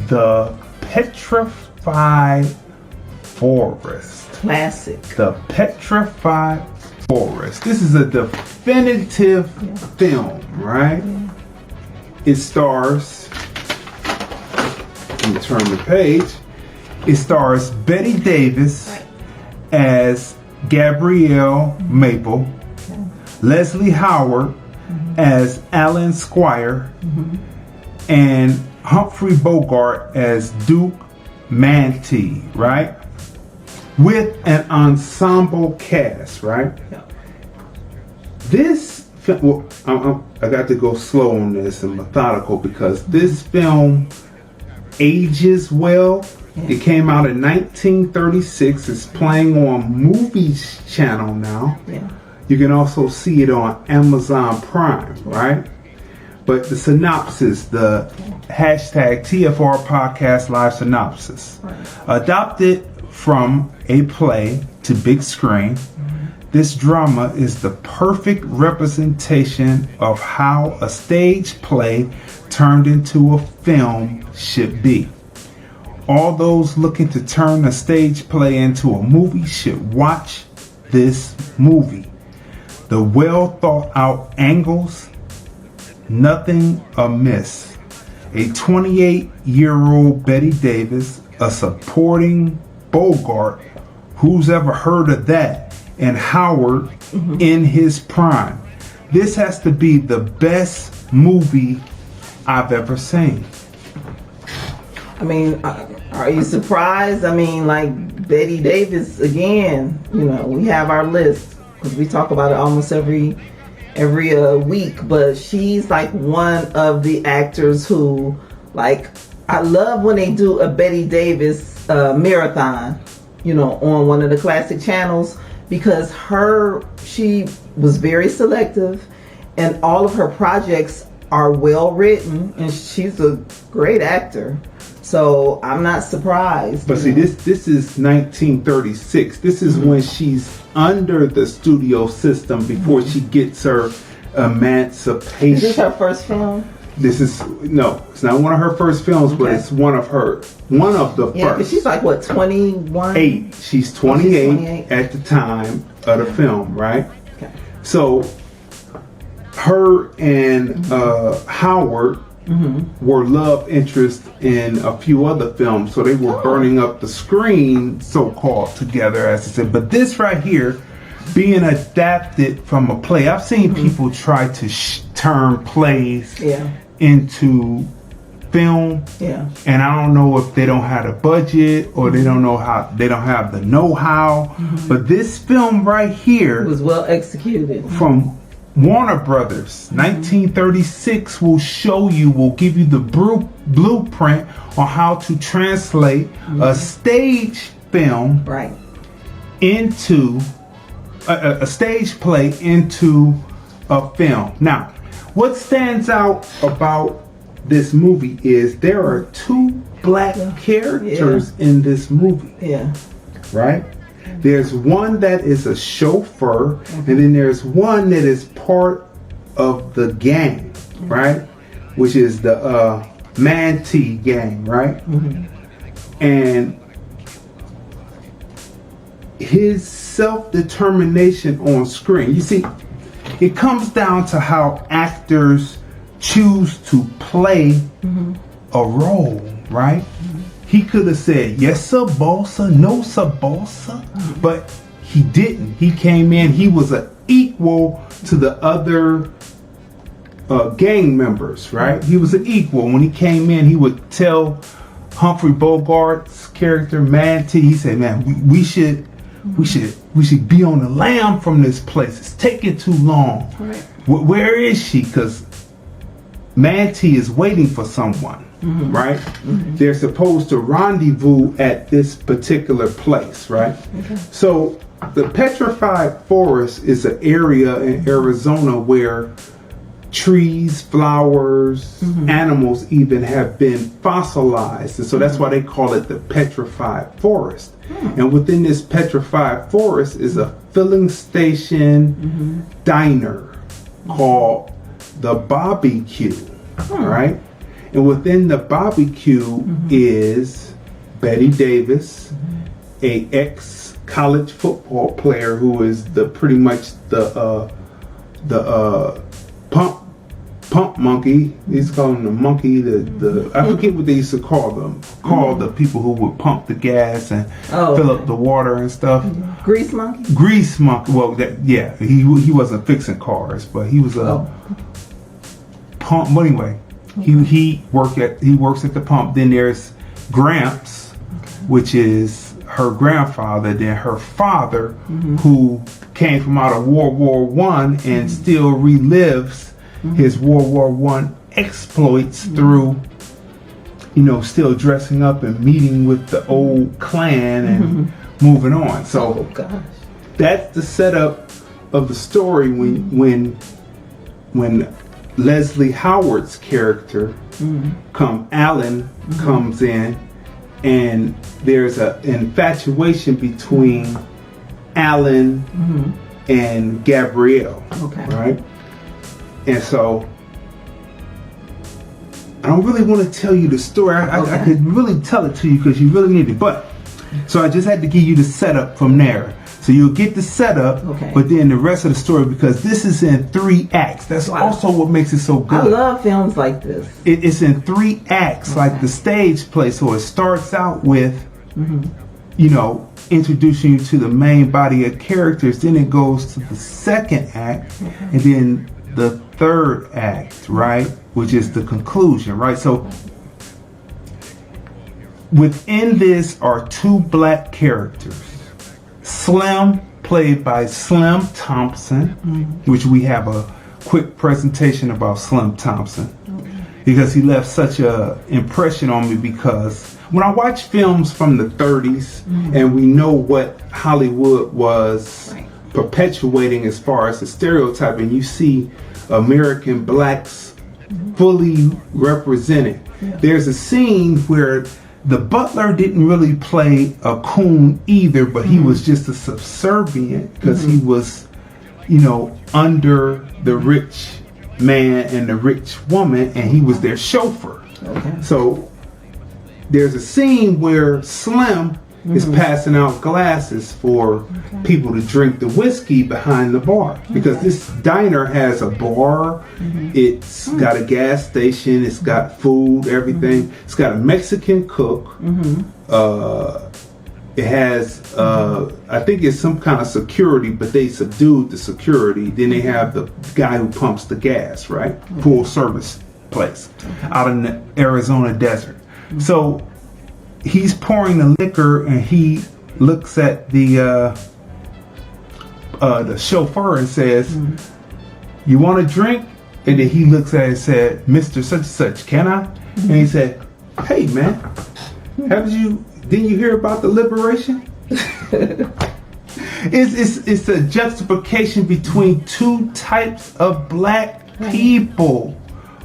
the Petrified Forest. Classic. The Petrified Forest. This is a definitive film, right? Yeah. It stars, let me turn the page. It stars Betty Davis as Gabrielle Maple, Leslie Howard as Alan Squire, and Humphrey Bogart as Duke Mantee, right? With an ensemble cast, right? Yeah. This film, well, I got to go slow on this and methodical because this film ages well. It came out in 1936. It's playing on Movies Channel now. Yeah. You can also see it on Amazon Prime, right? But the synopsis, the hashtag TFR Podcast Live Synopsis. Adopted from a play to big screen, this drama is the perfect representation of how a stage play turned into a film should be. All those looking to turn a stage play into a movie should watch this movie. The well thought out angles, nothing amiss. A 28-year-old Betty Davis, a supporting Bogart, who's ever heard of that, and Howard in his prime. This has to be the best movie I've ever seen. I mean, are you surprised? I mean, like Betty Davis again. You know, we have our list because we talk about it almost every week. But she's like one of the actors who, like, I love when they do a Betty Davis marathon. You know, on one of the classic channels because she was very selective, and all of her projects are well written, and she's a great actor. So I'm not surprised. But see, this is 1936. This is when she's under the studio system before she gets her emancipation. Is this her first film? No, it's not one of her first films, but it's one of the first. Yeah, but she's like what, 21? 8. She's 28 at the time of the film, right? Okay. So her and Howard were love interest in a few other films, so they were burning up the screen, so-called, together, as I said. But this right here, being adapted from a play, I've seen people try to turn plays into film, and I don't know if they don't have the budget or they don't have the know-how. But this film right here was well executed from Warner Brothers, 1936, will give you the blueprint on how to translate a stage film into a stage play into a film. Now, what stands out about this movie is there are 2 black characters in this movie. Right? There's one that is a chauffeur, and then there's one that is part of the gang, right? Which is the Mantee gang, right? And his self-determination on screen. You see, it comes down to how actors choose to play a role, right? He could have said, yes, sir, bossa, no, sir, bossa. But he didn't. He came in, he was an equal to the other gang members, right? He was an equal. When he came in, he would tell Humphrey Bogart's character, Mantee, he said, man, we should be on the lam from this place. It's taking too long. Right. Where is she? Because Mantee is waiting for someone. Right? They're supposed to rendezvous at this particular place, right? So the Petrified Forest is an area in Arizona where trees, flowers, animals even have been fossilized. And so that's why they call it the Petrified Forest. And within this Petrified Forest is a filling station diner called the Barbecue, right? And within the barbecue is Betty Davis, a ex-college football player who is pretty much the pump monkey. He's calling the monkey. The I forget what they used to call them. The people who would pump the gas and fill up the water and stuff. Grease monkey. Grease monkey. Well, he wasn't fixing cars, but he was a pump. But anyway, he works at the pump. Then there's Gramps, which is her grandfather. Then her father, who came from out of World War I and still relives his World War I exploits through, still dressing up and meeting with the old clan and moving on. So that's the setup of the story when Leslie Howard's character, Alan, comes in, and there's an infatuation between Alan and Gabrielle, right? And so I don't really want to tell you the story. I could really tell it to you because you really need it. But so I just had to give you the setup from there. So you'll get the setup, but then the rest of the story, because this is in 3 acts. That's also what makes it so good. I love films like this. It's in 3 acts, like the stage play. So it starts out with, introducing you to the main body of characters. Then it goes to the 2nd act, and then the 3rd act, right, which is the conclusion, right? So within this are 2 black characters. Slim, played by Slim Thompson, which we have a quick presentation about Slim Thompson, because he left such a impression on me, because when I watch films from the 30s and we know what Hollywood was perpetuating as far as the stereotype, and you see American blacks fully represented. There's a scene where the butler didn't really play a coon either, but he was just a subservient because he was, under the rich man and the rich woman, and he was their chauffeur. So there's a scene where Slim is passing out glasses for people to drink the whiskey behind the bar, because this diner has a bar, it's got a gas station, it's got food, everything. It's got a Mexican cook. It has I think it's some kind of security, but they subdued the security. Then they have the guy who pumps the gas, right? Full service place out in the Arizona desert. So he's pouring the liquor, and he looks at the chauffeur and says, "You want a drink?" And then he looks at it and said, "Mr. Such and Such, can I?" And he said, "Hey man, didn't you hear about the liberation?" It's a juxtaposition between 2 types of black people.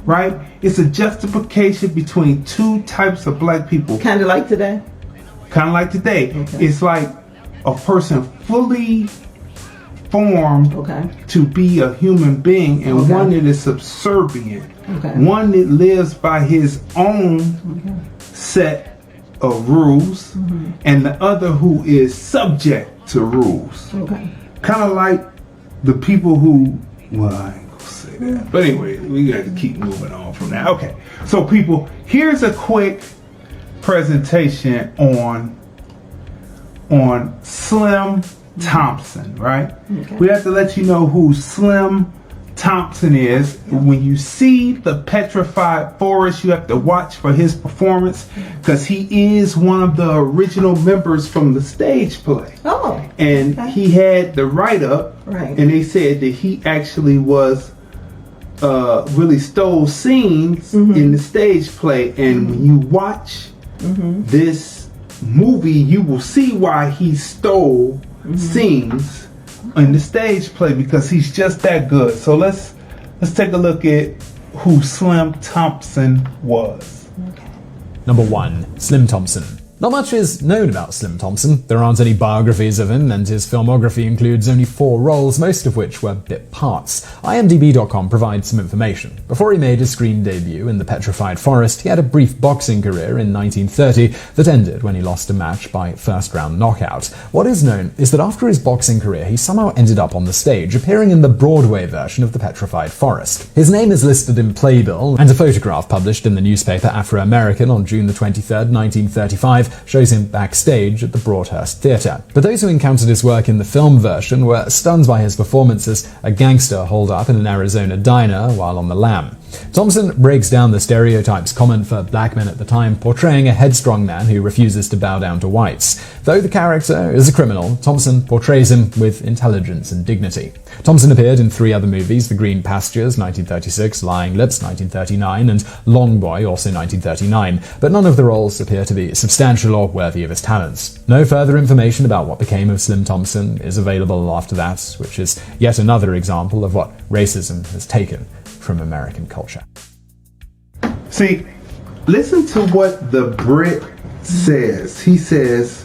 Right? It's a juxtaposition between 2 types of black people. Kind of like today? Kind of like today. It's like a person fully formed to be a human being, and one that is subservient. One that lives by his own set of rules, and the other who is subject to rules. Kind of like the people who, but anyway, we got to keep moving on from that. Okay, so people, here's a quick presentation on Slim Thompson, right? We have to let you know who Slim Thompson is. When you see the Petrified Forest, you have to watch for his performance, because he is one of the original members from the stage play. And he had the write-up, and they said that he actually was really stole scenes in the stage play, and when you watch this movie, you will see why he stole scenes in the stage play, because he's just that good. So let's take a look at who Slim Thompson was. Number 1, Slim Thompson. Not much is known about Slim Thompson. There aren't any biographies of him, and his filmography includes only 4 roles, most of which were bit parts. IMDb.com provides some information. Before he made his screen debut in The Petrified Forest, he had a brief boxing career in 1930 that ended when he lost a match by first-round knockout. What is known is that after his boxing career, he somehow ended up on the stage, appearing in the Broadway version of The Petrified Forest. His name is listed in Playbill, and a photograph published in the newspaper Afro-American on June the 23rd, 1935, shows him backstage at the Broadhurst Theatre. But those who encountered his work in the film version were stunned by his performance as a gangster holed up in an Arizona diner while on the lam. Thompson breaks down the stereotypes common for black men at the time, portraying a headstrong man who refuses to bow down to whites. Though the character is a criminal, Thompson portrays him with intelligence and dignity. Thompson appeared in 3 other movies: The Green Pastures, 1936, Lying Lips, 1939, and Long Boy, also 1939, but none of the roles appear to be substantial or worthy of his talents. No further information about what became of Slim Thompson is available after that, which is yet another example of what racism has taken from American culture. See, listen to what the Brit says. He says,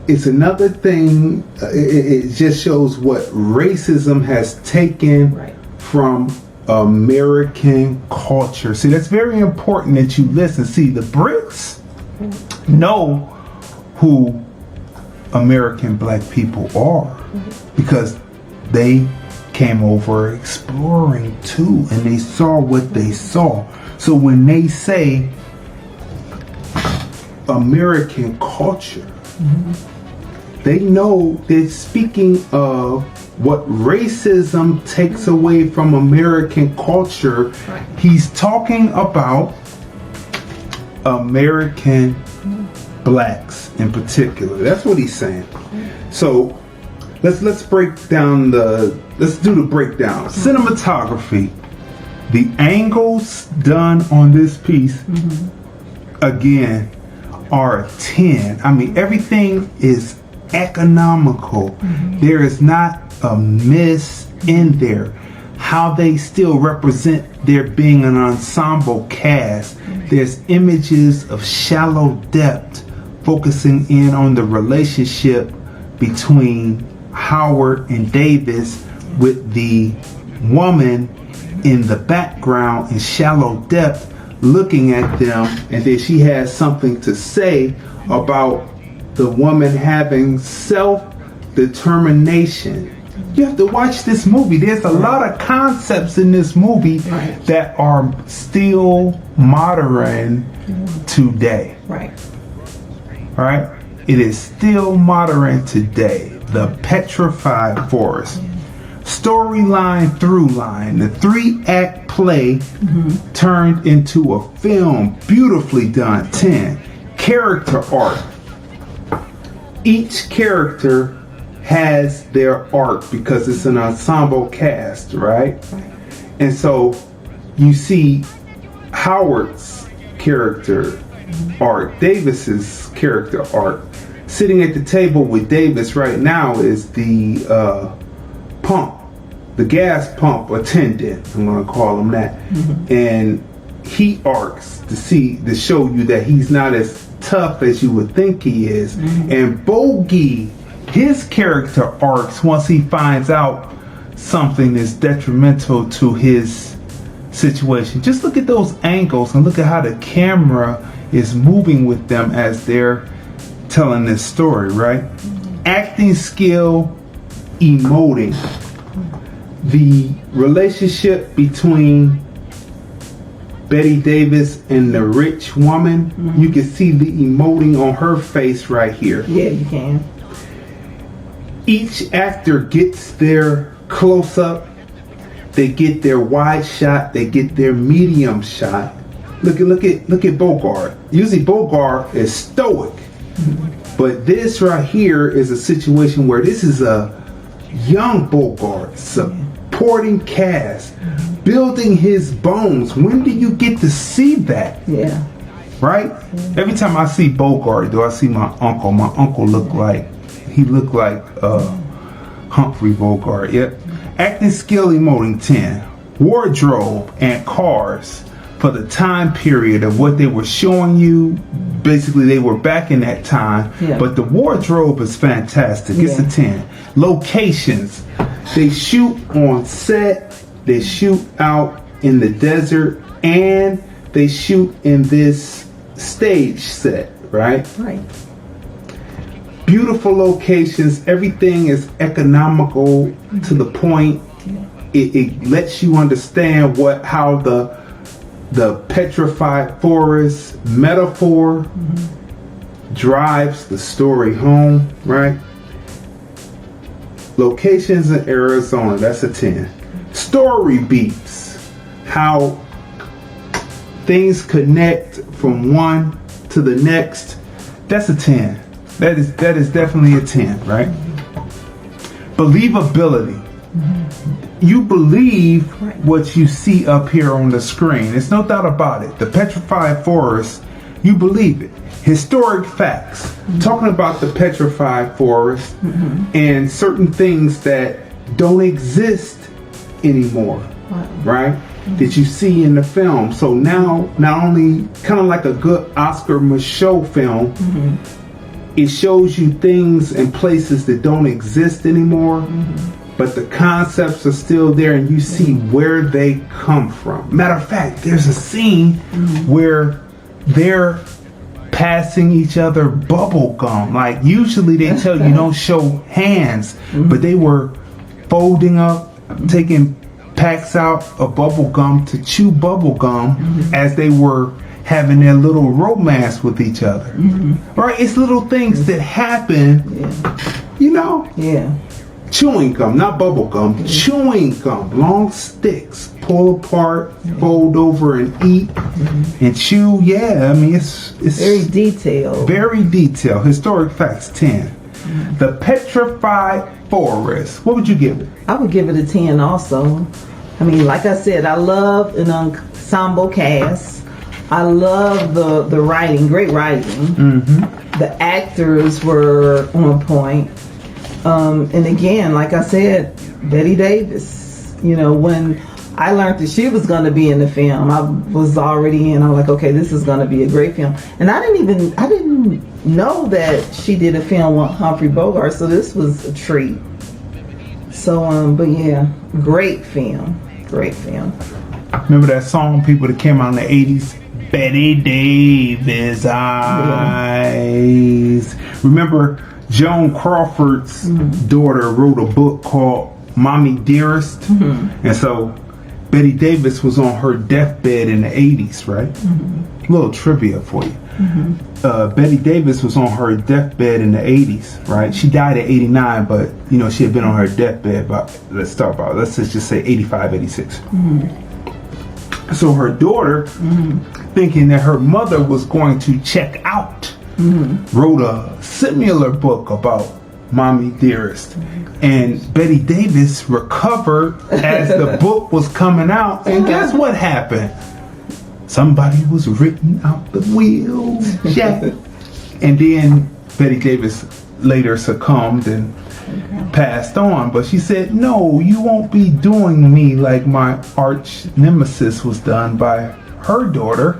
it's another thing, it just shows what racism has taken from American culture. See, that's very important that you listen. See, the Brits know who American black people are because they came over exploring too, and they saw what they saw. So when they say American culture, they know they're speaking of what racism takes away from American culture. He's talking about American blacks in particular. That's what he's saying. So let's break down let's do the breakdown. Cinematography. The angles done on this piece, again, are 10. I mean, everything is economical. There is not a miss in there. How they still represent there being an ensemble cast. There's images of shallow depth focusing in on the relationship between Howard and Davis, with the woman in the background in shallow depth looking at them, and then she has something to say about the woman having self-determination. You have to watch this movie. There's a lot of concepts in this movie that are still modern today. Right. It is still modern today. The Petrified Forest. Storyline through line. The 3-act play turned into a film. Beautifully done. 10. Character arc. Each character has their arc because it's an ensemble cast, right? And so you see Howard's character arc, Davis's character arc. Sitting at the table with Davis right now is the gas pump attendant. I'm going to call him that. And he arcs to show you that he's not as tough as you would think he is. And Bogey, his character arcs once he finds out something is detrimental to his situation. Just look at those angles and look at how the camera is moving with them as they're telling this story, right? Acting skill, emoting. The relationship between Betty Davis and the rich woman, you can see the emoting on her face right here. Yeah, you can. Each actor gets their close-up, they get their wide shot, they get their medium shot. Look at Bogart. Usually Bogart is stoic. But this right here is a situation where this is a young Bogart, supporting cast, building his bones. When do you get to see that? Yeah. Right? Every time I see Bogart, do I see my uncle? My uncle looked like Humphrey Bogart. Yep. Acting skill, emoting 10. Wardrobe and cars for the time period of what they were showing you, basically they were back in that time. Yeah. But the wardrobe is fantastic. It's a 10. Locations. They shoot on set. They shoot out in the desert. And they shoot in this stage set, right? Right. Beautiful locations. Everything is economical to the point. It lets you understand how the petrified forest metaphor drives the story home, right? Locations in Arizona, that's a 10. Story beats, how things connect from one to the next, that's a 10. That is definitely a 10, right? Believability. You believe what you see up here on the screen. There's no doubt about it. The Petrified Forest, you believe it. Historic facts. Talking about the Petrified Forest and certain things that don't exist anymore, right? That you see in the film. So now, not only kind of like a good Oscar Michaud film, it shows you things and places that don't exist anymore. But the concepts are still there and you see where they come from. Matter of fact, there's a scene where they're passing each other bubble gum. Like usually they tell you don't show hands, but they were folding up, taking packs out of bubble gum to chew bubble gum as they were having their little romance with each other. Right? It's little things that happen, you know? Yeah. Chewing gum, not bubble gum, chewing gum, long sticks, pull apart, fold over and eat and chew. Yeah, I mean, it's Very detailed. Very detailed. Historic facts, 10. The Petrified Forest, what would you give it? I would give it a 10 also. I mean, like I said, I love an ensemble cast. I love the writing, great writing. The actors were on point. And again, like I said, Bette Davis, you know, when I learned that she was going to be in the film, I was already in. I'm like, okay, this is going to be a great film. And I didn't know that she did a film with Humphrey Bogart, so this was a treat. So, but yeah, great film. Remember that song, people that came out in the 80s? Bette Davis eyes. Remember Joan Crawford's daughter wrote a book called Mommy Dearest? And so Bette Davis was on her deathbed in the 80s, right? A little trivia for you. Bette Davis was on her deathbed in the 80s, right? She died at 89, but you know, she had been on her deathbed let's just say 85, 86. So her daughter, thinking that her mother was going to check out, wrote a similar book about Mommy Dearest. And Bette Davis recovered as the book was coming out. And guess what happened? Somebody was written out the wheels. Yeah. And then Bette Davis later succumbed and passed on. But she said, no, you won't be doing me like my arch nemesis was done by her daughter.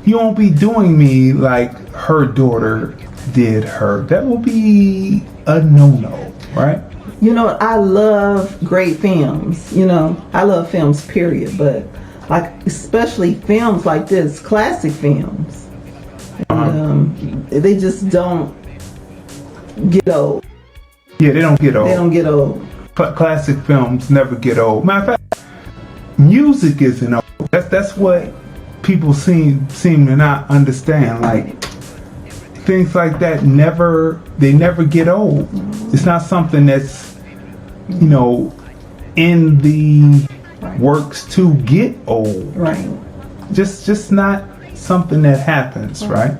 You won't be doing me like her daughter did her. That will be a no-no, right? You know, I love great films. You know, I love films, period. But like, especially films like this, classic films, they just don't get old. Yeah, they don't get old. They don't get old. Classic films never get old. Matter of fact, music isn't old. That's what people seem to not understand. Like, things like that never get old. It's not something that's, you know, in the works to get old. Right. Just not something that happens, right?